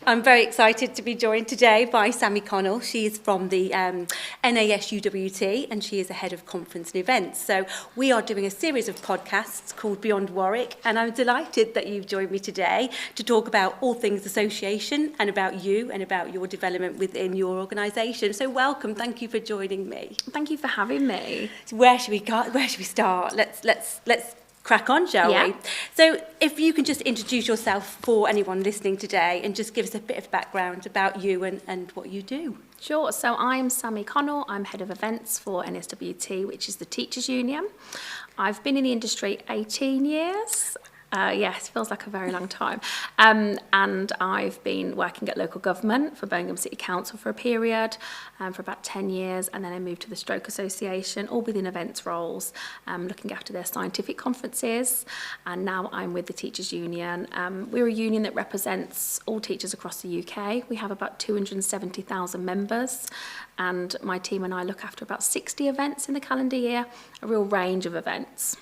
I'm very excited to be joined today by Sammy Connell. She is from the NASUWT and she is the head of conference and events. So we are doing a series of podcasts called Beyond Warwick, and I'm delighted that you've joined me today to talk about all things association and about you and about your development within your organisation. So welcome, thank you for joining me. Thank you for having me. So where should we go? Where should we start? Let's crack on, shall we? So if you can just introduce yourself for anyone listening today and just give us a bit of background about you and what you do. Sure. So I'm Sammy Connell. I'm head of events for NASUWT, which is the Teachers Union. I've been in the industry 18 years. Yes, feels like a very long time. And I've been working at local government for Birmingham City Council for a period, for about 10 years, and then I moved to the Stroke Association, all within events roles, looking after their scientific conferences, and now I'm with the Teachers Union. We're a union that represents all teachers across the UK. We have about 270,000 members, and my team and I look after about 60 events in the calendar year, a real range of events.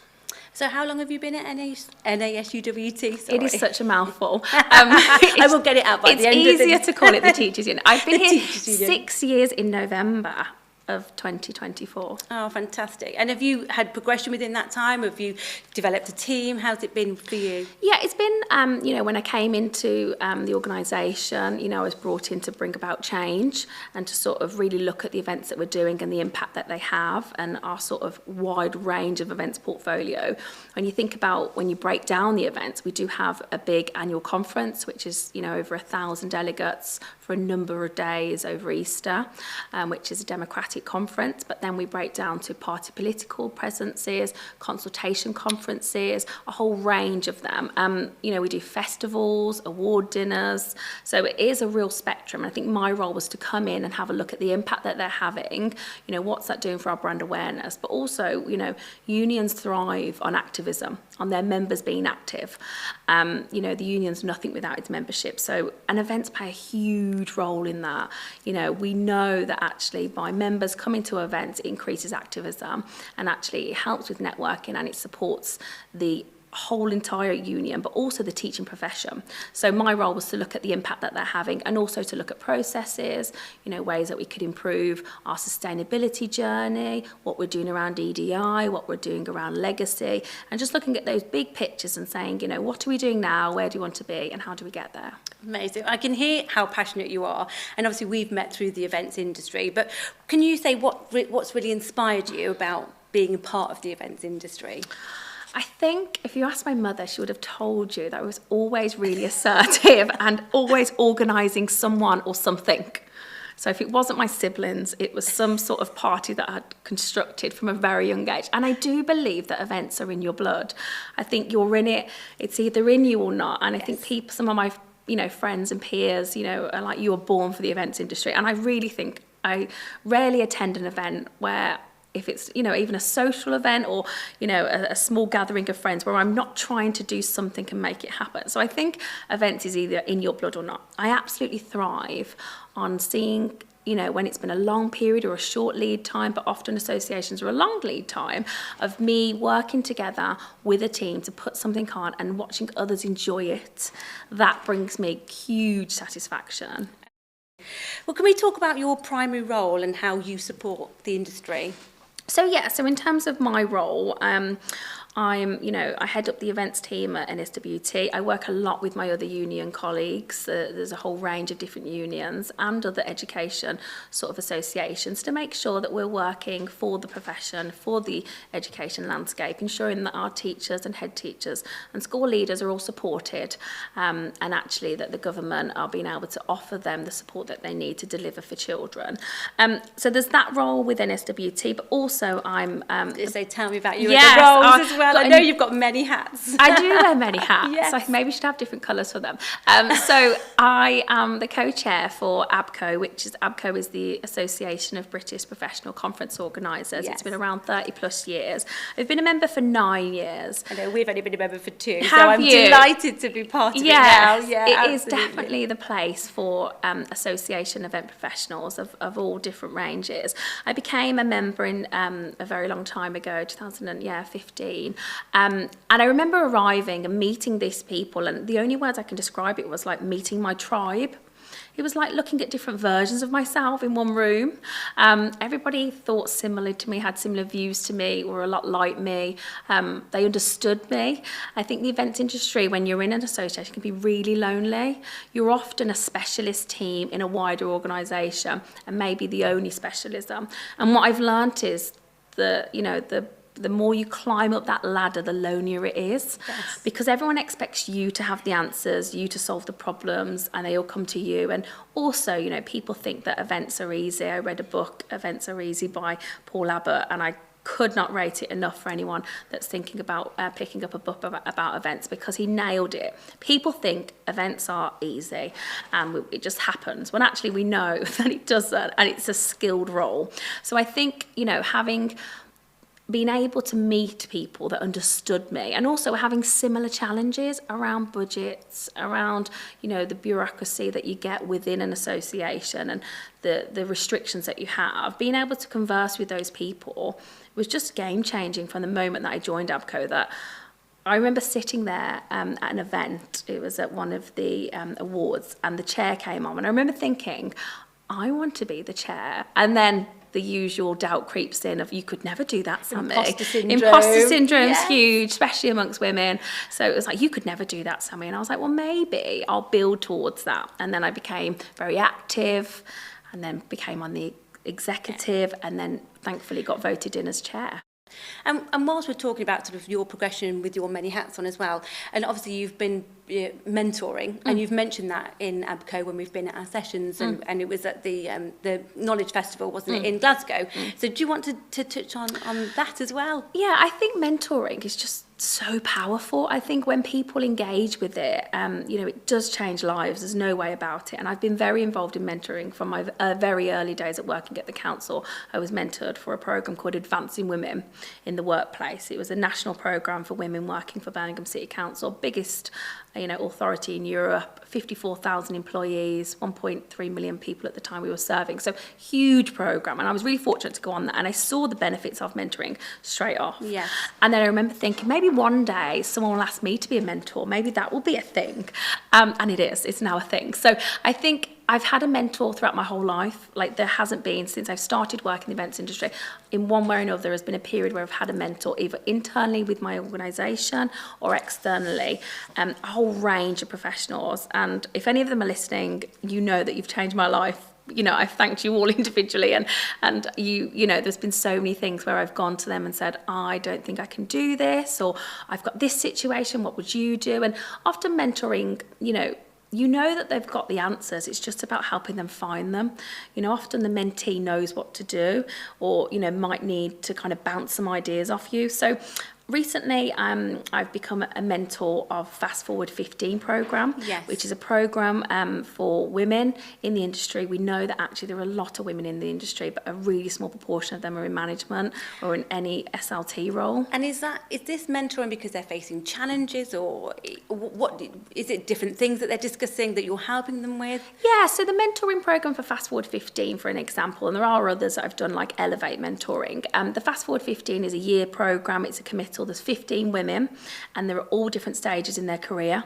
So how long have you been at NASUWT? Sorry. It is such a mouthful. I will get it out by the end of It's easier to call it the Teachers Union. I've been here 6 years in November of 2024. Oh, fantastic. And have you had progression within that time? Have you developed a team? How's it been for you? Yeah, it's been, when I came into the organisation, I was brought in to bring about change and to sort of really look at the events that we're doing and the impact that they have and our sort of wide range of events portfolio. When you think about, when you break down the events, we do have a big annual conference, which is, over 1,000 delegates for a number of days over Easter, which is a democratic conference, but then we break down to party political presences, consultation conferences, a whole range of them. We do festivals, award dinners, so it is a real spectrum. I think my role was to come in and have a look at the impact that they're having, what's that doing for our brand awareness, but also, unions thrive on activism, on their members being active. The union's nothing without its membership, and events play a huge role in that. We know that actually by members coming to events, it increases activism, and actually it helps with networking and it supports the whole entire union, but also the teaching profession. So my role was to look at the impact that they're having and also to look at processes, ways that we could improve our sustainability journey, what we're doing around EDI, what we're doing around legacy, and just looking at those big pictures and saying, what are we doing now, where do we want to be, and how do we get there? Amazing. I can hear how passionate you are, and obviously we've met through the events industry, but can you say what's really inspired you about being a part of the events industry? I think if you asked my mother, she would have told you that I was always really assertive and always organising someone or something. So if it wasn't my siblings, it was some sort of party that I had constructed from a very young age. And I do believe that events are in your blood. I think you're in it, it's either in you or not. And I think some of my friends and peers, are like, you were born for the events industry. And I really think I rarely attend an event where, if it's, even a social event or, a small gathering of friends where I'm not trying to do something and make it happen. So I think events is either in your blood or not. I absolutely thrive on seeing, when it's been a long period or a short lead time, but often associations are a long lead time, of me working together with a team to put something on and watching others enjoy it. That brings me huge satisfaction. Well, can we talk about your primary role and how you support the industry? So in terms of my role, I head up the events team at NASUWT. I work a lot with my other union colleagues. There's a whole range of different unions and other education sort of associations to make sure that we're working for the profession, for the education landscape, ensuring that our teachers and head teachers and school leaders are all supported, and actually that the government are being able to offer them the support that they need to deliver for children. So there's that role with NASUWT, but also I'm... tell me about you and the roles as well. I know you've got many hats. I do wear many hats. Yes. So maybe should have different colours for them. So I am the co-chair for ABCO is the Association of British Professional Conference Organisers. Yes. It's been around 30 plus years. I've been a member for 9 years. I know we've only been a member for 2, Have so I'm you? Delighted to be part of it now. Yeah, it is definitely the place for association event professionals of all different ranges. I became a member in a very long time ago, 2015. And I remember arriving and meeting these people, and the only words I can describe it was like meeting my tribe. it was like looking at different versions of myself in one room. Everybody thought similar to me, had similar views to me, were a lot like me. They understood me. I think the events industry, when you're in an association, can be really lonely. You're often a specialist team in a wider organisation, and maybe the only specialism. And what I've learnt is the more you climb up that ladder, the lonelier it is. Yes. Because everyone expects you to have the answers, you to solve the problems, and they all come to you. And also, people think that events are easy. I read a book, Events Are Easy by Paul Abbott, and I could not rate it enough for anyone that's thinking about picking up a book about events, because he nailed it. People think events are easy and it just happens, when actually we know that it doesn't, and it's a skilled role. So I think, having being able to meet people that understood me, and also having similar challenges around budgets, around, the bureaucracy that you get within an association and the restrictions that you have, being able to converse with those people was just game changing from the moment that I joined ABCO. That I remember sitting there at an event, it was at one of the awards, and the chair came on, and I remember thinking, I want to be the chair. And then the usual doubt creeps in of, you could never do that, Sammy. Imposter syndrome's yes. huge, especially amongst women. So it was like, you could never do that, Sammy. And I was like, well, maybe I'll build towards that. And then I became very active, and then became on the executive, and then thankfully got voted in as chair. And whilst we're talking about sort of your progression with your many hats on as well, and obviously you've been mentoring, and you've mentioned that in ABCO when we've been at our sessions, and it was at the Knowledge Festival, wasn't it, in Glasgow? So do you want to touch on that as well? Yeah, I think mentoring is just so powerful. I think when people engage with it, it does change lives. There's no way about it. And I've been very involved in mentoring from my very early days at working at the council. I was mentored for a programme called Advancing Women in the Workplace. It was a national programme for women working for Birmingham City Council, biggest authority in Europe, 54,000 employees, 1.3 million people at the time we were serving. So huge programme. And I was really fortunate to go on that. And I saw the benefits of mentoring straight off. Yes. And then I remember thinking, maybe one day someone will ask me to be a mentor. Maybe that will be a thing. And it is. It's now a thing. So I think I've had a mentor throughout my whole life. Like, there hasn't been, since I've started working in the events industry, in one way or another, there has been a period where I've had a mentor, either internally with my organisation or externally, a whole range of professionals. And if any of them are listening, you know that you've changed my life. I've thanked you all individually, and there's been so many things where I've gone to them and said, I don't think I can do this, or I've got this situation, what would you do? And often mentoring, you know that they've got the answers. It's just about helping them find them. Often the mentee knows what to do, or, might need to kind of bounce some ideas off you. So recently, I've become a mentor of Fast Forward 15 programme, yes. which is a programme for women in the industry. We know that actually there are a lot of women in the industry, but a really small proportion of them are in management or in any SLT role. And is this mentoring because they're facing challenges, or what is it, different things that they're discussing that you're helping them with? Yeah, so the mentoring programme for Fast Forward 15, for an example, and there are others that I've done, like Elevate Mentoring. The Fast Forward 15 is a year programme. It's a committal. There's 15 women, and they're at all different stages in their career.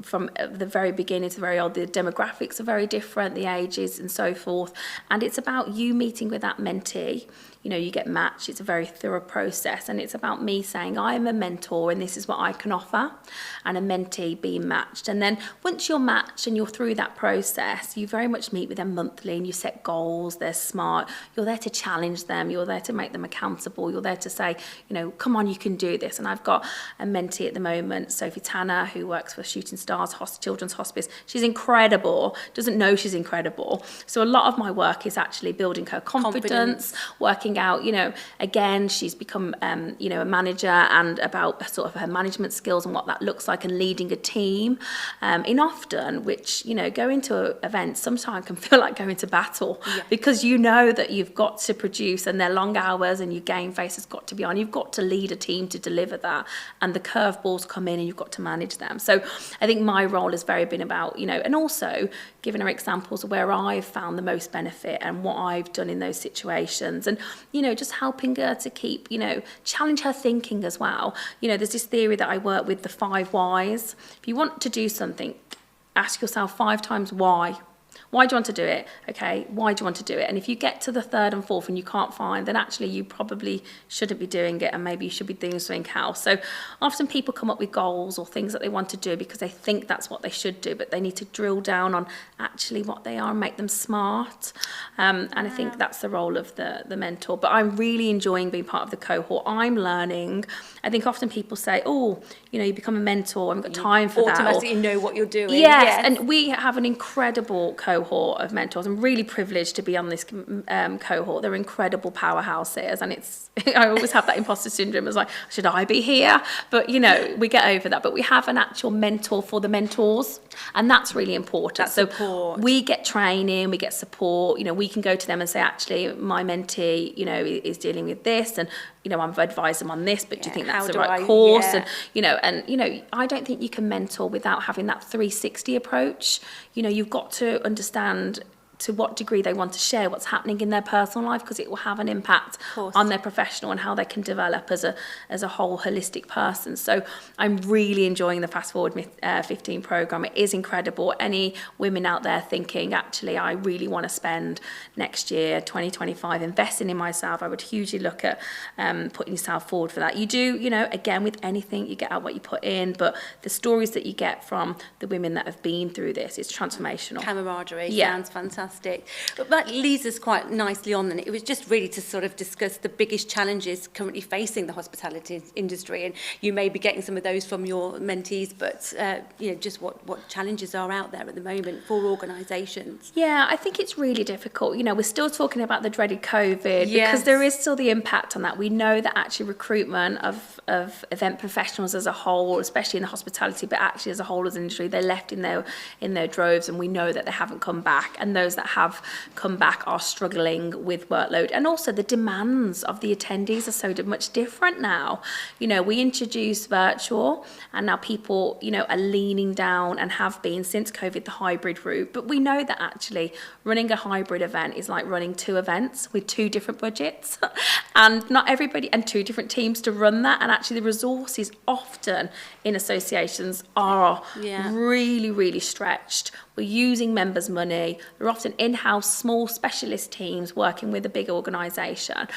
From the very beginning to the very old, the demographics are very different, the ages and so forth. And it's about you meeting with that mentee. You get matched. It's a very thorough process. And it's about me saying, I am a mentor and this is what I can offer, and a mentee being matched. And then once you're matched and you're through that process, you very much meet with them monthly and you set goals. They're smart. You're there to challenge them. You're there to make them accountable. You're there to say, come on, you can do this. And I've got a mentee at the moment, Sophie Tanner, who works for Shooting Stars Children's Hospice. She's incredible, doesn't know she's incredible. So a lot of my work is actually building her confidence. Working out, again, she's become, a manager, and about sort of her management skills and what that looks like, and leading a team in often, which, going to events sometimes can feel like going to battle, because that you've got to produce, and they're long hours, and your game face has got to be on. You've got to lead a team to deliver that, and the curveballs come in and you've got to manage them. So I think my role has very been about, and also giving her examples of where I've found the most benefit and what I've done in those situations, and just helping her to keep, challenge her thinking as well. There's this theory that I work with, the 5 whys. If you want to do something, ask yourself 5 times why. Why do you want to do it? Okay, why do you want to do it? And if you get to the third and fourth and you can't find, then actually you probably shouldn't be doing it, and maybe you should be doing something else. So often people come up with goals or things that they want to do because they think that's what they should do, but they need to drill down on actually what they are and make them smart. And I think that's the role of the mentor. But I'm really enjoying being part of the cohort. I'm learning. I think often people say, oh, you know, you become a mentor, I haven't got time for that. Automatically know what you're doing. Yes, and we have an incredible cohort of mentors. I'm really privileged to be on this cohort. They're incredible powerhouses, and it's I always have that imposter syndrome. It's like, should I be here? But you know, we get over that. But we have an actual mentor for the mentors, and that's really important. That's so support. We get training, we get support. You know, we can go to them and say, actually, my mentee, you know, is dealing with this, and you know, I'm advising them on this, but do you think that's the right course? And you know, I don't think you can mentor without having that 360 approach. You know, you've got to understand to what degree they want to share what's happening in their personal life, because it will have an impact on their professional and how they can develop as a whole holistic person. So I'm really enjoying the Fast Forward 15 program. It is incredible. Any women out there thinking, actually, I really want to spend next year, 2025, investing in myself, I would hugely look at putting yourself forward for that. You do, you know, again, with anything, you get out what you put in, but the stories that you get from the women that have been through this is transformational. Camaraderie sounds fantastic. But that leads us quite nicely on, then. It was just really to sort of discuss the biggest challenges currently facing the hospitality industry, and you may be getting some of those from your mentees, but you know, just what challenges are out there at the moment for organisations. Yeah, I think it's really difficult. You know, we're still talking about the dreaded COVID because there is still the impact on that. We know that actually recruitment of event professionals as a whole, especially in the hospitality, but actually as a whole as an industry, they're left in their droves, and we know that they haven't come back, and those that have come back are struggling with workload, and also the demands of the attendees are so much different now. You know, we introduced virtual, and now people, you know, are leaning down and have been since COVID the hybrid route, but we know that actually running a hybrid event is like running 2 events with 2 different budgets and not everybody, and 2 different teams to run that, and actually the resources often in associations are really stretched. We're using members' money. They're often in-house small specialist teams working with a big organisation,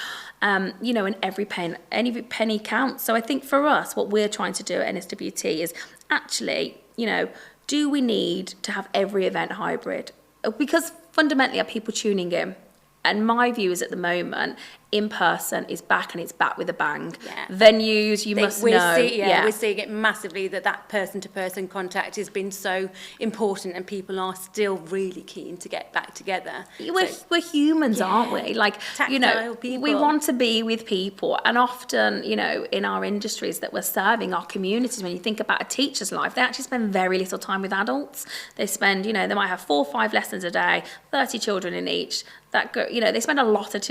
you know, and every penny counts. So I think for us, what we're trying to do at NASUWT is actually, you know, do we need to have every event hybrid? Because fundamentally, are people tuning in? And my view is at the moment, in-person is back, and it's back with a bang. Venues, you must know. We're seeing it massively, that person-to-person contact has been so important, and people are still really keen to get back together. We're humans, aren't we? Like, you know, we want to be with people, and often, you know, in our industries that we're serving, our communities, when you think about a teacher's life, they actually spend very little time with adults. They spend, you know, they might have 4 or 5 lessons a day, 30 children in each. You know, they spend a lot of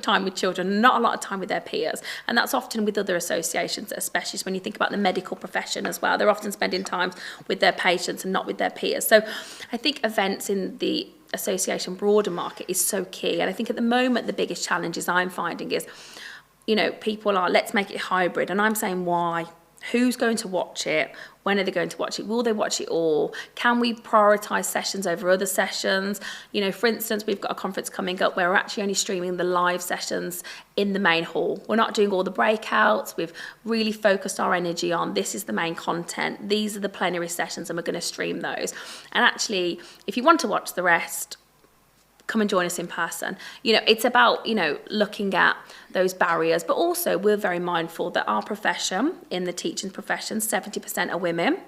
time with children, not a lot of time with their peers, and that's often with other associations, especially when you think about the medical profession as well. They're often spending time with their patients and not with their peers. So I think events in the association broader market is so key, and I think at the moment the biggest challenges I'm finding is, you know, people are, let's make it hybrid, and I'm saying why? Who's going to watch it? When are they going to watch it? Will they watch it all? Can we prioritise sessions over other sessions? You know, for instance, we've got a conference coming up where we're actually only streaming the live sessions in the main hall. We're not doing all the breakouts. We've really focused our energy on this is the main content. These are the plenary sessions, and we're going to stream those. And actually, if you want to watch the rest, come and join us in person. You know, it's about, you know, looking at those barriers, but also we're very mindful that our profession, in the teaching profession, 70% are women.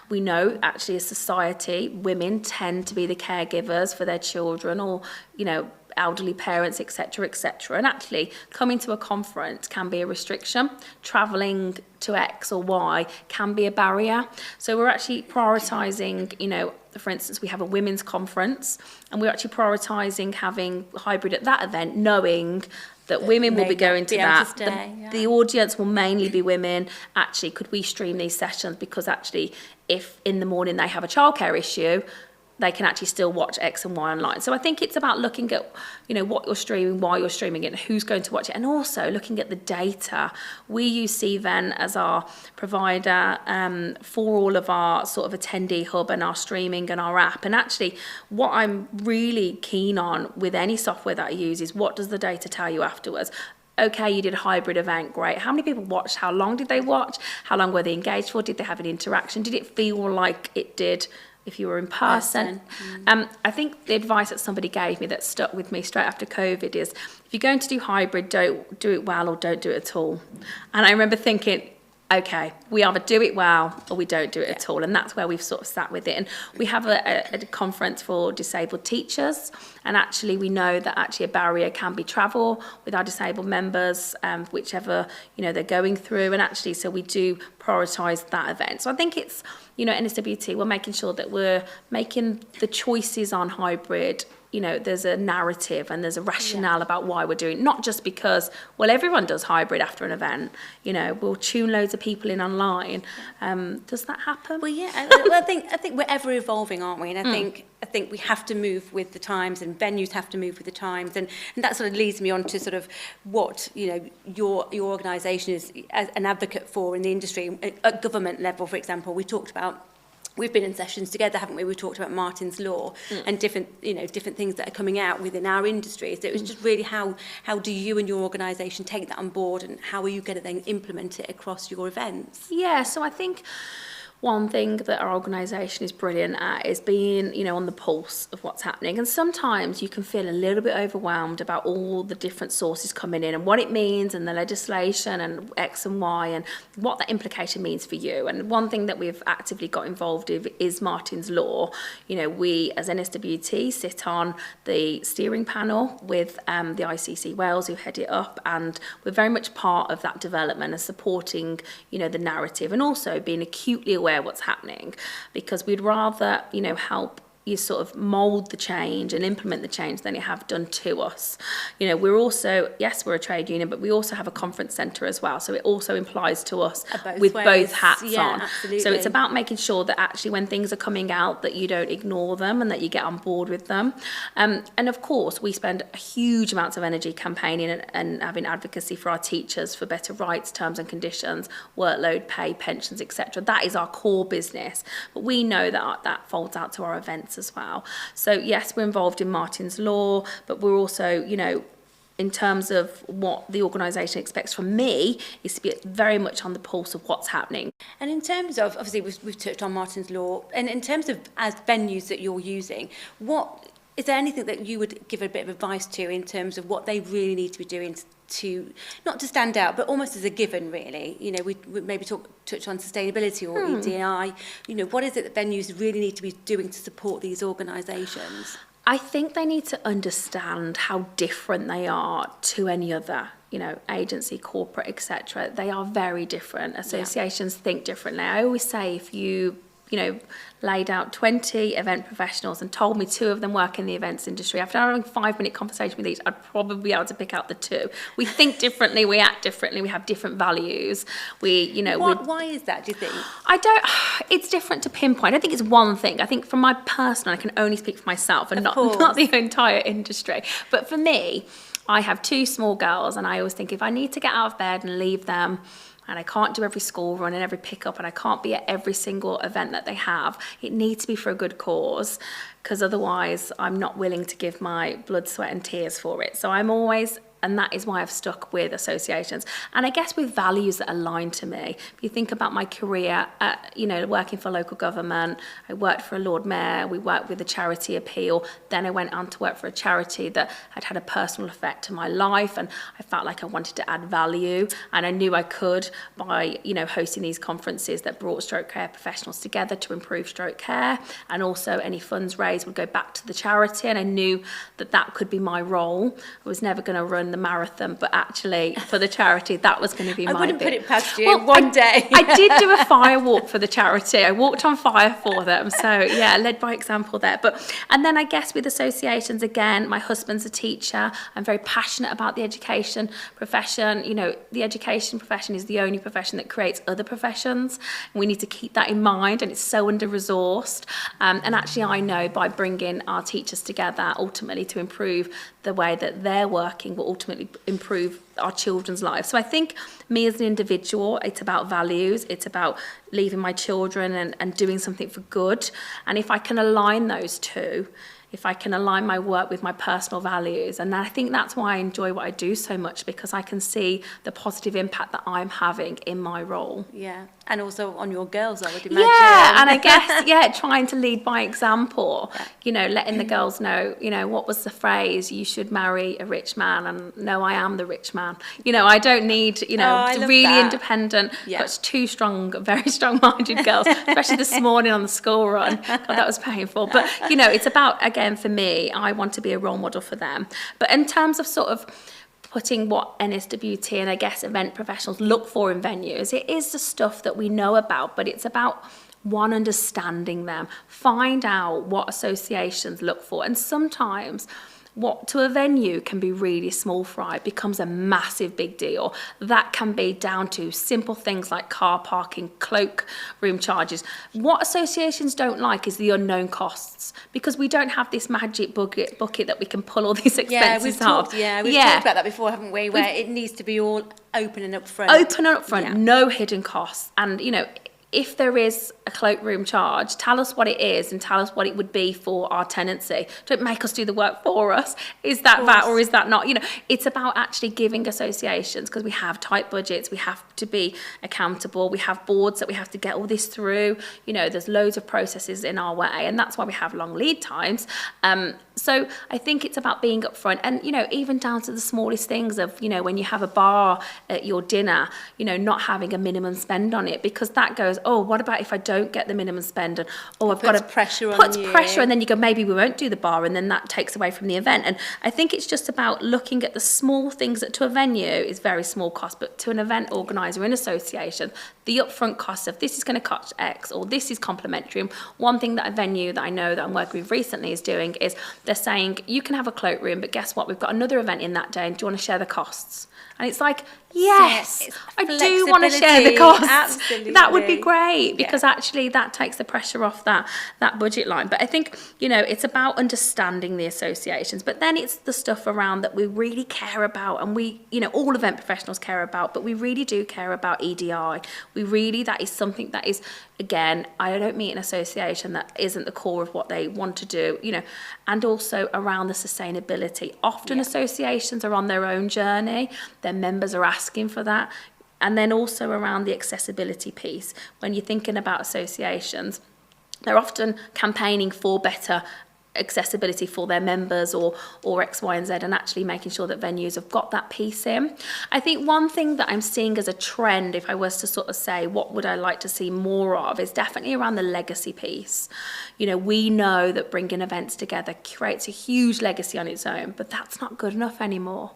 We know actually as society, women tend to be the caregivers for their children, or, you know, elderly parents, etc., etc. And actually, coming to a conference can be a restriction. Travelling to X or Y can be a barrier. So we're actually prioritising, you know, for instance, we have a women's conference, and we're actually prioritising having hybrid at that event, knowing that women will be going to that. The audience will mainly be women. Actually, could we stream these sessions? Because actually, if in the morning they have a childcare issue, they can actually still watch X and Y online. So I think it's about looking at, what you're streaming, why you're streaming it, and who's going to watch it, and also looking at the data. We use CVEN as our provider for all of our sort of attendee hub and our streaming and our app. And actually, what I'm really keen on with any software that I use is, what does the data tell you afterwards? Okay, you did a hybrid event, great. How many people watched? How long did they watch? How long were they engaged for? Did they have an interaction? Did it feel like it did if you were in person? I think the advice that somebody gave me that stuck with me straight after COVID is, if you're going to do hybrid, don't do it well or don't do it at all. And I remember thinking, okay, we either do it well or we don't do it at all. And that's where we've sort of sat with it. And we have a conference for disabled teachers. And actually, we know that actually a barrier can be travel with our disabled members, whichever, they're going through. And actually, so we do prioritise that event. So I think it's, NASUWT, we're making sure that we're making the choices on hybrid. There's a narrative and there's a rationale about why we're doing it. Not just because, everyone does hybrid after an event. We'll tune loads of people in online. Does that happen? Well, yeah. I think we're ever evolving, aren't we? And I think we have to move with the times, and venues have to move with the times, and that sort of leads me on to sort of what your organisation is as an advocate for in the industry at government level. For example, we've been in sessions together, haven't we? We've talked about Martin's Law and different things that are coming out within our industry. So it was just really how do you and your organisation take that on board, and how are you going to then implement it across your events? Yeah, so I think one thing that our organisation is brilliant at is being, on the pulse of what's happening. And sometimes you can feel a little bit overwhelmed about all the different sources coming in and what it means, and the legislation and X and Y and what that implication means for you. And one thing that we've actively got involved in is Martin's Law. We as NASUWT sit on the steering panel with the ICC Wales, who head it up, and we're very much part of that development and supporting, the narrative, and also being acutely aware what's happening, because we'd rather help you sort of mould the change and implement the change than you have done to us. We're also, yes, we're a trade union, but we also have a conference centre as well, so it also implies to us with both hats on. Absolutely. So it's about making sure that actually when things are coming out, that you don't ignore them and that you get on board with them. And of course, we spend huge amounts of energy campaigning and having advocacy for our teachers for better rights, terms and conditions, workload, pay, pensions, etc. That is our core business, but we know that folds out to our events as well. So yes, we're involved in Martin's Law, but we're also, in terms of what the organisation expects from me, is to be very much on the pulse of what's happening. And in terms of, obviously we've touched on Martin's Law, and in terms of as venues that you're using, is there anything that you would give a bit of advice to in terms of what they really need to be doing to not to stand out, but almost as a given, really? We maybe touch on sustainability or EDI. What is it that venues really need to be doing to support these organisations? I think they need to understand how different they are to any other, agency, corporate, etc. They are very different. Associations think differently. I always say, if you laid out 20 event professionals and told me 2 of them work in the events industry, after having a 5-minute conversation with each, I'd probably be able to pick out the 2. We think differently, we act differently, we have different values. Why is that, do you think? It's different to pinpoint. I don't think it's one thing. I think from my personal, I can only speak for myself and not the entire industry. But for me, I have 2 small girls, and I always think, if I need to get out of bed and leave them, and I can't do every school run and every pickup, and I can't be at every single event that they have, it needs to be for a good cause, because otherwise I'm not willing to give my blood, sweat and tears for it. So I'm always, and that is why I've stuck with associations. And I guess with values that align to me. If you think about my career, working for local government, I worked for a Lord Mayor, we worked with a charity appeal, then I went on to work for a charity that had a personal effect to my life, and I felt like I wanted to add value, and I knew I could by, hosting these conferences that brought stroke care professionals together to improve stroke care, and also any funds raised would go back to the charity, and I knew that could be my role. I was never going to run run the marathon, but actually for the charity, that was going to be my bit. I wouldn't put it past you one day. I did do a fire walk for the charity. I walked on fire for them. So yeah, led by example there. And then I guess with associations, again, my husband's a teacher. I'm very passionate about the education profession. You know, the education profession is the only profession that creates other professions. And we need to keep that in mind, and it's so under-resourced. And actually, I know by bringing our teachers together, ultimately to improve the way that they're working, will ultimately improve our children's lives. So I think me as an individual, it's about values, it's about leaving my children and doing something for good. And if I can align those two, if I can align my work with my personal values, and I think that's why I enjoy what I do so much, because I can see the positive impact that I'm having in my role. Yeah, and also on your girls, I would imagine. Yeah, and I guess, trying to lead by example, you know, letting the girls know, you know, what was the phrase, you should marry a rich man, and no, I am the rich man. You know, I don't need, you know, really independent, but two strong, very strong-minded girls, especially this morning on the school run. God, that was painful. But, you know, it's about, again, for me, I want to be a role model for them. But in terms of sort of putting what NASUWT and I guess event professionals look for in venues, it is the stuff that we know about, but it's about one, understanding them, find out what associations look for. And sometimes what to a venue can be really small fry becomes a massive big deal. That can be down to simple things like car parking, cloak room charges. What associations don't like is the unknown costs, because we don't have this magic bucket that we can pull all these expenses off. We've talked about that before, haven't we? Where it needs to be all open and upfront. No hidden costs. And, you know, if there is a cloakroom charge, tell us what it is and tell us what it would be for our tenancy. Don't make us do the work for us. Is that that or is that not? You know, it's about actually giving associations, because we have tight budgets, we have to be accountable, we have boards that we have to get all this through. You know, there's loads of processes in our way, and that's why we have long lead times. So I think it's about being upfront, and, you know, even down to the smallest things of, you know, when you have a bar at your dinner, you know, not having a minimum spend on it, because that goes, oh, what about if I don't get the minimum spend? And, oh, I've got to pressure on puts pressure, and then you go, maybe we won't do the bar, and then that takes away from the event. And I think it's just about looking at the small things that to a venue is very small cost, but to an event organizer in association, the upfront cost of this is going to cost X, or this is complimentary. And one thing that a venue that I know that I'm working with recently is doing is they're saying, you can have a cloakroom, but guess what? We've got another event in that day, and do you want to share the costs? And it's like, yes, I do want to share the costs. Absolutely. That would be great, because actually that takes the pressure off that budget line. But I think, you know, it's about understanding the associations, but then it's the stuff around that we really care about, and we, you know, all event professionals care about, but we really do care about EDI. That is something that is, again, I don't meet an association that isn't the core of what they want to do, you know, and also around the sustainability. Often associations are on their own journey, their members are asking for that. And then also around the accessibility piece. When you're thinking about associations, they're often campaigning for better accessibility for their members or X, Y, and Z, and actually making sure that venues have got that piece in. I think one thing that I'm seeing as a trend, if I was to sort of say what would I like to see more of, is definitely around the legacy piece. You know, we know that bringing events together creates a huge legacy on its own, but that's not good enough anymore.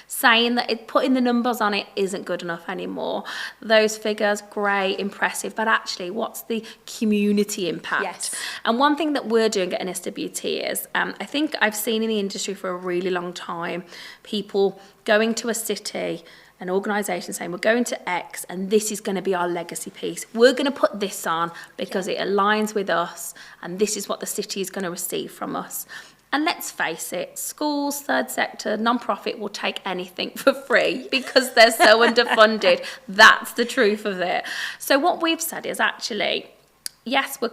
Saying that putting the numbers on it isn't good enough anymore. Those figures, great, impressive, but actually what's the community impact? Yes. And one thing that we're doing at NASUWT is, I think I've seen in the industry for a really long time, people going to a city, an organisation saying, we're going to X and this is going to be our legacy piece. We're going to put this on because it aligns with us, and this is what the city is going to receive from us. And let's face it, schools, third sector, non-profit will take anything for free because they're so underfunded. That's the truth of it. So what we've said is actually, yes, we're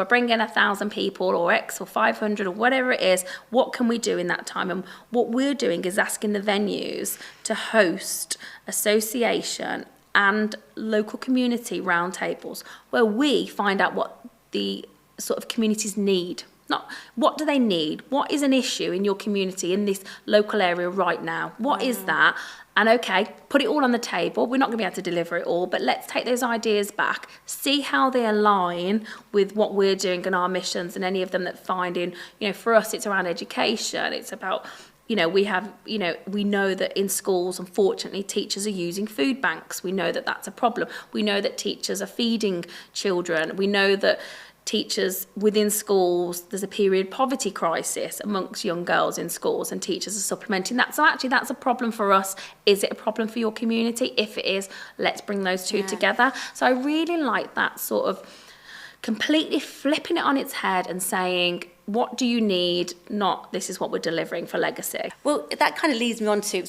bringing 1,000 people or X or 500 or whatever it is. What can we do in that time? And what we're doing is asking the venues to host association and local community roundtables where we find out what the sort of communities need. Not what do they need? What is an issue in your community in this local area right now? What is that? And okay, put it all on the table. We're not going to be able to deliver it all, but let's take those ideas back, see how they align with what we're doing and our missions, and any of them that finding, you know, for us, it's around education. It's about you know, we know that in schools, unfortunately, teachers are using food banks. We know that that's a problem. We know that teachers are feeding children. We know that teachers within schools, there's a period poverty crisis amongst young girls in schools, and teachers are supplementing that. So actually, that's a problem for us. Is it a problem for your community? If it is, let's bring those two together. So I really like that sort of completely flipping it on its head and saying, what do you need? Not this is what we're delivering for legacy. Well, that kind of leads me on to,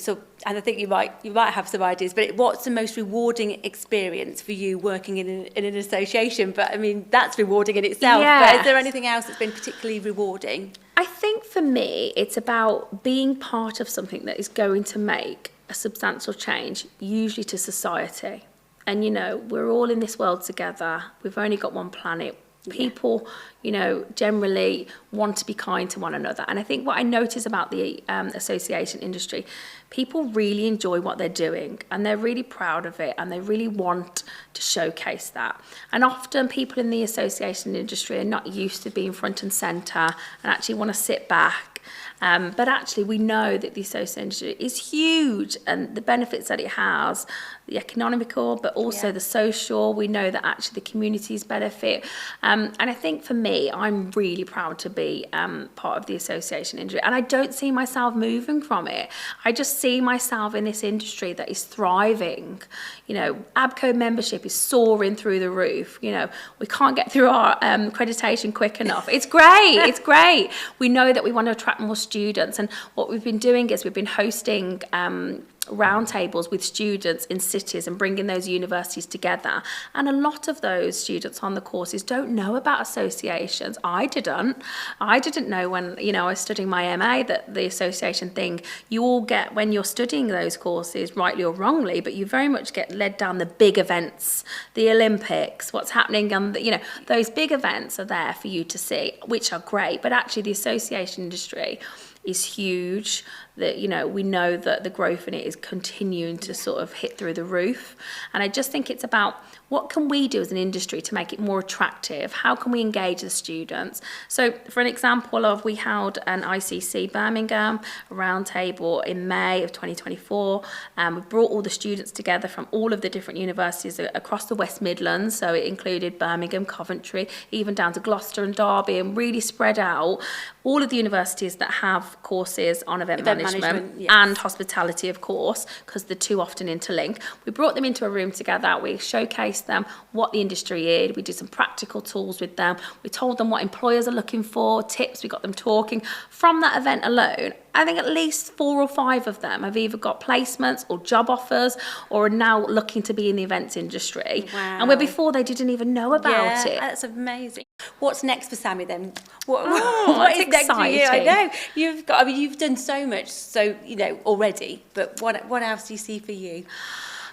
and I think you might have some ideas, but what's the most rewarding experience for you working in an association? But I mean, that's rewarding in itself. Yes. But is there anything else that's been particularly rewarding? I think for me, it's about being part of something that is going to make a substantial change, usually to society. And, you know, we're all in this world together. We've only got one planet. People, you know, generally want to be kind to one another. And I think what I notice about the association industry, people really enjoy what they're doing and they're really proud of it and they really want to showcase that. And often people in the association industry are not used to being front and centre and actually want to sit back. But actually we know that the association industry is huge and the benefits that it has, the economical, but also the social. We know that actually the communities benefit. And I think for me, I'm really proud to be part of the association industry. And I don't see myself moving from it. I just see myself in this industry that is thriving. You know, ABCO membership is soaring through the roof. You know, we can't get through our accreditation quick enough. It's great. It's great. We know that we want to attract more students. And what we've been doing is we've been hosting roundtables with students in cities and bringing those universities together. And a lot of those students on the courses don't know about associations. I didn't know when, you know, I was studying my MA that the association thing, you all get when you're studying those courses, rightly or wrongly, but you very much get led down the big events, the Olympics, what's happening on the, you know, those big events are there for you to see, which are great. But actually the association industry is huge. That, you know, we know that the growth in it is continuing to sort of hit through the roof. And I just think it's about what can we do as an industry to make it more attractive? How can we engage the students? So for an example of, we held an ICC Birmingham roundtable in May of 2024. We brought all the students together from all of the different universities across the West Midlands. So it included Birmingham, Coventry, even down to Gloucester and Derby, and really spread out all of the universities that have courses on event management and hospitality, of course, because the two often interlink. We brought them into a room together. We showcased them what the industry is. We did some practical tools with them. We told them what employers are looking for, tips. We got them talking. From that event alone, I think at least 4 or 5 of them have either got placements or job offers or are now looking to be in the events industry. Wow. And where before they didn't even know about it. That's amazing. What's next for Sammy then? What is exciting. next for you? I know you've done so much, so you know already. But what else do you see for you?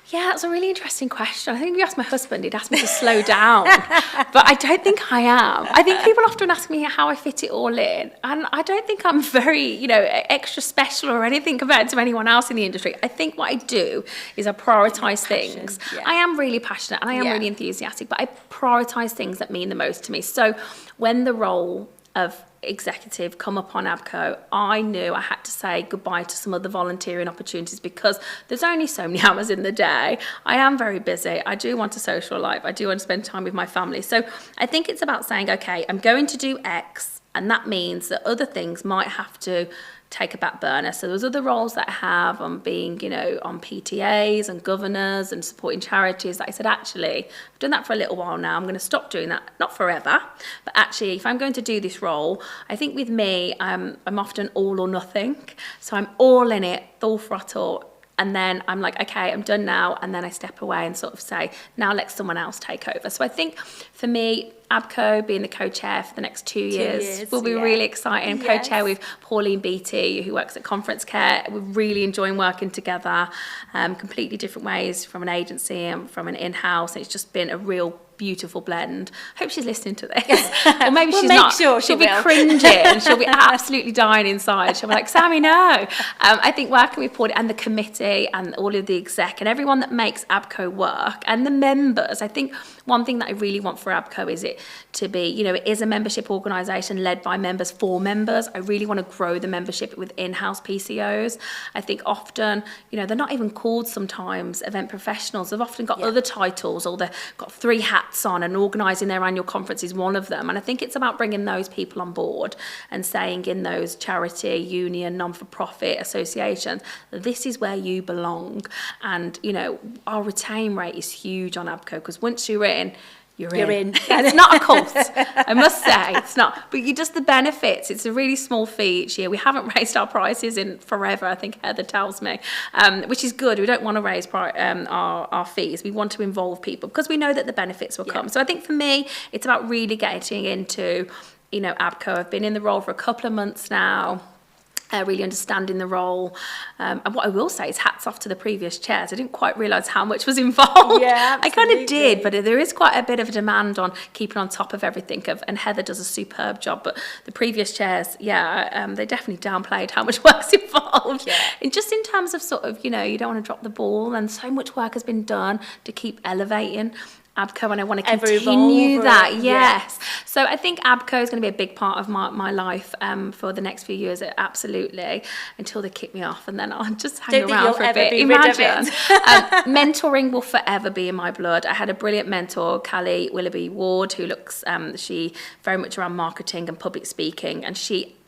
Yeah, that's a really interesting question. I think if you asked my husband, he'd ask me to slow down. But I don't think I am. I think people often ask me how I fit it all in. And I don't think I'm very, you know, extra special or anything compared to anyone else in the industry. I think what I do is I prioritise things. Yeah. I am really passionate and I am really enthusiastic, but I prioritise things that mean the most to me. So when the role of executive come up on ABCO, I knew I had to say goodbye to some of the volunteering opportunities because there's only so many hours in the day. I am very busy. I do want a social life. I do want to spend time with my family. So I think it's about saying, okay, I'm going to do X, and that means that other things might have to take a back burner. So there's other roles that I have on being, you know, on PTAs and governors and supporting charities that I said, actually, I've done that for a little while now. I'm going to stop doing that, not forever, but actually, if I'm going to do this role, I think with me, I'm often all or nothing. So I'm all in it, full throttle. And then I'm like, okay, I'm done now. And then I step away and sort of say, now let someone else take over. So I think for me, ABCO being the co-chair for the next 2 years will be really exciting. I'm co-chair with Pauline Beattie, who works at Conference Care. We're really enjoying working together, completely different ways from an agency and from an in-house. It's just been a real beautiful blend. Hope she's listening to this. Or maybe she's not. Sure she'll be cringing. She'll be absolutely dying inside. She'll be like, Sammy, no. I think working with Pauline and the committee and all of the exec and everyone that makes ABCO work and the members, I think one thing that I really want for ABCO is it to be, you know, it is a membership organisation led by members for members. I really want to grow the membership with in-house PCOs. I think often, you know, they're not even called sometimes event professionals. They've often got other titles, or they've got 3 hats on, and organising their annual conference is one of them. And I think it's about bringing those people on board and saying in those charity, union, non-for-profit associations, this is where you belong. And, you know, our retain rate is huge on ABCO, because once you're in, you're in. It's not a course, I must say, it's not. But you just, the benefits, it's a really small fee each year. We haven't raised our prices in forever, I think Heather tells me, which is good. We don't want to raise our fees. We want to involve people because we know that the benefits will come. So I think for me, it's about really getting into, you know, ABCO. I've been in the role for a couple of months now. Really understanding the role. And what I will say is hats off to the previous chairs. I didn't quite realise how much was involved. Yeah, absolutely. I kind of did, but there is quite a bit of a demand on keeping on top of everything. And Heather does a superb job. But the previous chairs, they definitely downplayed how much work's involved. Yeah. And just in terms of sort of, you know, you don't want to drop the ball, and so much work has been done to keep elevating ABCO, and I want to continue that. Yes. So I think ABCO is going to be a big part of my life for the next few years, absolutely, until they kick me off, and then I'll just hang around for a bit. Imagine. Mentoring will forever be in my blood. I had a brilliant mentor, Callie Willoughby Ward, who looks, she very much around marketing and public speaking, and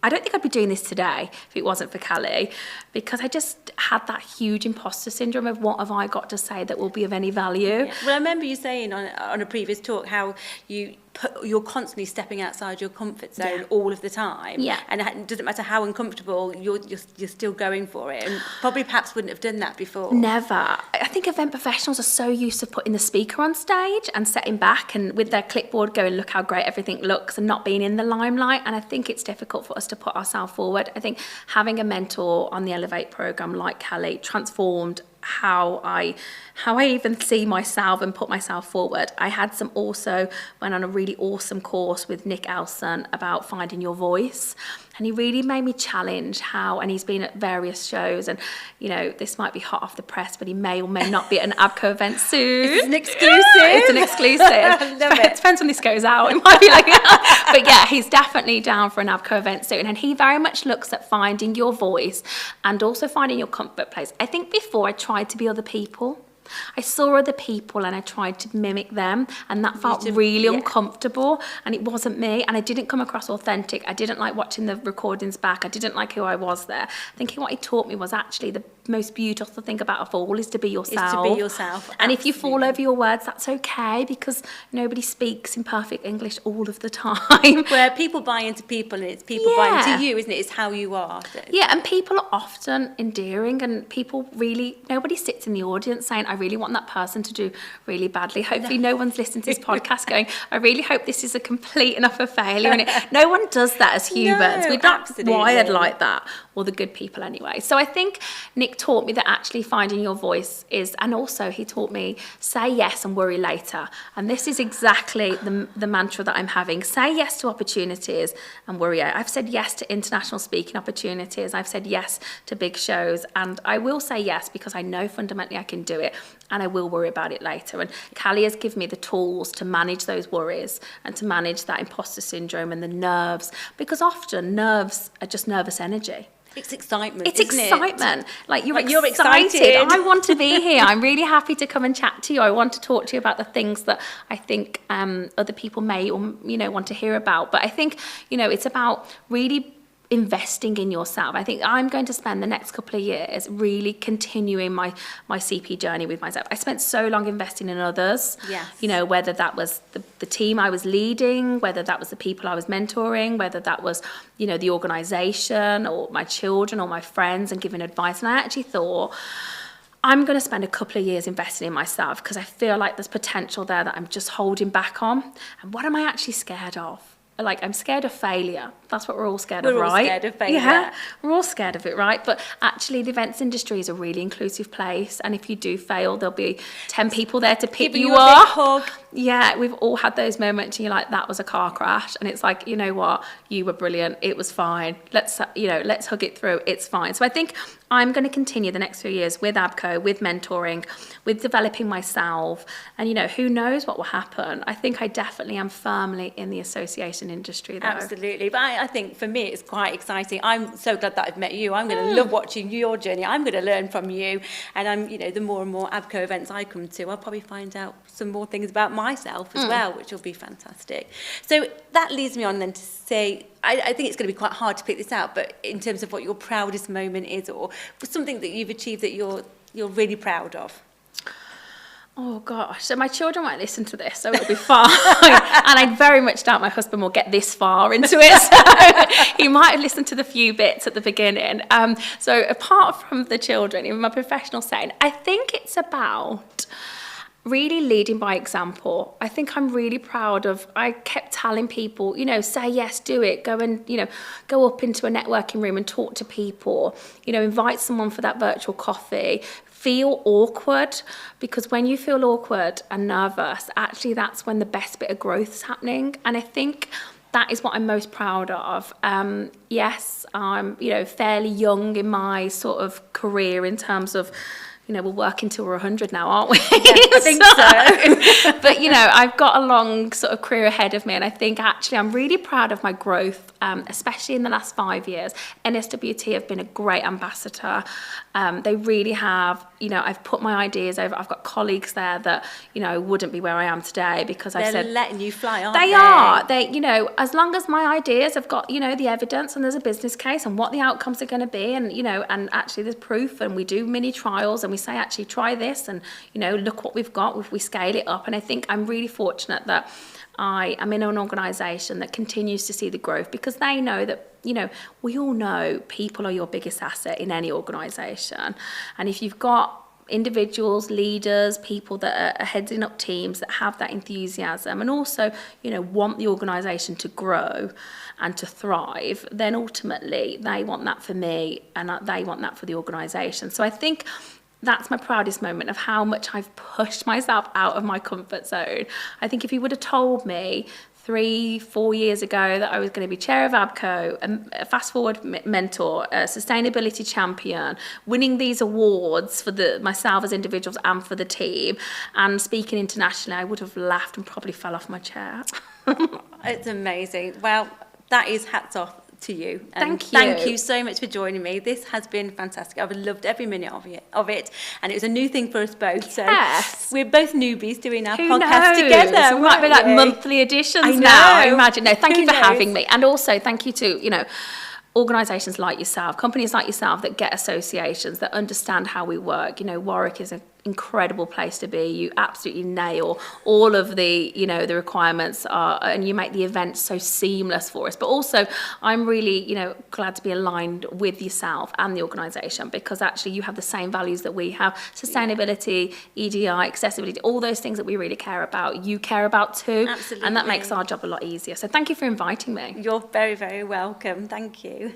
I don't think I'd be doing this today if it wasn't for Callie, because I just had that huge imposter syndrome of what have I got to say that will be of any value. Yeah. Well, I remember you saying on a previous talk how you're constantly stepping outside your comfort zone all of the time. Yeah. And it doesn't matter how uncomfortable, you're still going for it. And probably perhaps wouldn't have done that before. Never. I think event professionals are so used to putting the speaker on stage and setting back and with their clipboard going, look how great everything looks, and not being in the limelight. And I think it's difficult for us to put ourselves forward. I think having a mentor on the Elevate programme like Callie transformed how I even see myself and put myself forward. I went on a really awesome course with Nick Elson about finding your voice, and he really made me challenge and he's been at various shows, and you know, this might be hot off the press, but he may or may not be at an ABCO event soon. It's an exclusive. It's an exclusive. It depends when this goes out. It might be like that. But yeah, he's definitely down for an ABCO event soon, and he very much looks at finding your voice and also finding your comfort place. I think before I tried to be other people. I saw other people and I tried to mimic them, and that felt really uncomfortable, and it wasn't me, and I didn't come across authentic. I didn't like watching the recordings back. I didn't like who I was there. I think what he taught me was actually the most beautiful thing about a all is to be yourself. Is to be yourself. And if you fall over your words, that's okay, because nobody speaks in perfect English all of the time. Where people buy into people, and it's people buying into you, isn't it? It's how you are. Yeah, and people are often endearing, and people really, nobody sits in the audience saying, I really want that person to do really badly. Hopefully no one's listening to this podcast going, I really hope this is a complete and utter failure. And no one does that as humans. We're not wired like that, or the good people anyway. So I think Nick taught me that actually finding your voice is, and also he taught me, say yes and worry later. And this is exactly the mantra that I'm having. Say yes to opportunities and worry out. I've said yes to international speaking opportunities. I've said yes to big shows, and I will say yes because I know fundamentally I can do it, and I will worry about it later. And Callie has given me the tools to manage those worries and to manage that imposter syndrome and the nerves, because often nerves are just nervous energy. It's excitement. It's excitement. Like you're excited. I want to be here. I'm really happy to come and chat to you. I want to talk to you about the things that I think other people may or want to hear about. But I think it's about really investing in yourself. I think I'm going to spend the next couple of years really continuing my CP journey with myself. I spent so long investing in others. Yes. Whether that was the team I was leading, whether that was the people I was mentoring, whether that was, the organisation or my children or my friends, and giving advice. And I actually thought, I'm going to spend a couple of years investing in myself, because I feel like there's potential there that I'm just holding back on. And what am I actually scared of? I'm scared of failure. That's what we're all scared of, We're all right? scared of failure. Yeah, we're all scared of it, right? But actually, the events industry is a really inclusive place. And if you do fail, there'll be 10 people there to pick you a up. big hug. Yeah, we've all had those moments and you're like, that was a car crash. And it's like, you know what? You were brilliant. It was fine. Let's hug it through. It's fine. So I think I'm going to continue the next few years with ABCO, with mentoring, with developing myself. And, who knows what will happen. I think I definitely am firmly in the association industry, though. Absolutely. But I think for me, it's quite exciting. I'm so glad that I've met you. I'm going to love watching your journey. I'm going to learn from you. And the more and more ABCO events I come to, I'll probably find out some more things about myself as well, which will be fantastic. So that leads me on then to say, I think it's going to be quite hard to pick this out, but in terms of what your proudest moment is, or something that you've achieved that you're really proud of. Oh gosh, so my children won't listen to this, so it'll be fine. And I very much doubt my husband will get this far into it, so he might have listened to the few bits at the beginning. So apart from the children, in my professional setting, I think it's about really leading by example. I think I'm really proud of, I kept telling people, say yes, do it, go and, go up into a networking room and talk to people, invite someone for that virtual coffee. Feel awkward, because when you feel awkward and nervous, actually that's when the best bit of growth is happening. And I think that is what I'm most proud of. Yes, I'm, fairly young in my sort of career in terms of, we're working till we're 100 now, aren't we? Yeah, I think so. But, I've got a long sort of career ahead of me. And I think actually I'm really proud of my growth, especially in the last 5 years. NASUWT have been a great ambassador. They really have, I've put my ideas over. I've got colleagues there that, wouldn't be where I am today because I said... They're letting you fly, aren't they? They are. They, as long as my ideas have got, the evidence and there's a business case and what the outcomes are going to be and, and actually there's proof and we do mini trials and we say, actually, try this and, look what we've got if we scale it up. And I think I'm really fortunate that I am in an organisation that continues to see the growth because they know that, we all know people are your biggest asset in any organisation. And if you've got individuals, leaders, people that are heading up teams that have that enthusiasm and also, want the organisation to grow and to thrive, then ultimately they want that for me and they want that for the organisation. So I think that's my proudest moment of how much I've pushed myself out of my comfort zone. I think if you would have told me 3-4 years ago that I was going to be chair of ABCO, a fast forward mentor, a sustainability champion, winning these awards for myself as individuals and for the team, and speaking internationally, I would have laughed and probably fell off my chair. It's amazing. Well, that is hats off to you. And thank you. Thank you so much for joining me. This has been fantastic. I've loved every minute of it. And it was a new thing for us both. So yes. We're both newbies doing our Who podcast knows? together. We might be like monthly editions now. Imagine. No, thank you for having me. And also thank you to, organisations like yourself, companies like yourself that get associations, that understand how we work. Warwick is an incredible place to be. You absolutely nail all of the, the requirements and you make the event so seamless for us. But also, I'm really, glad to be aligned with yourself and the organisation because actually you have the same values that we have. Sustainability, EDI, accessibility, all those things that we really care about, you care about too. Absolutely. And that makes our job a lot easier. So thank you for inviting me. You're very, very welcome. Thank you.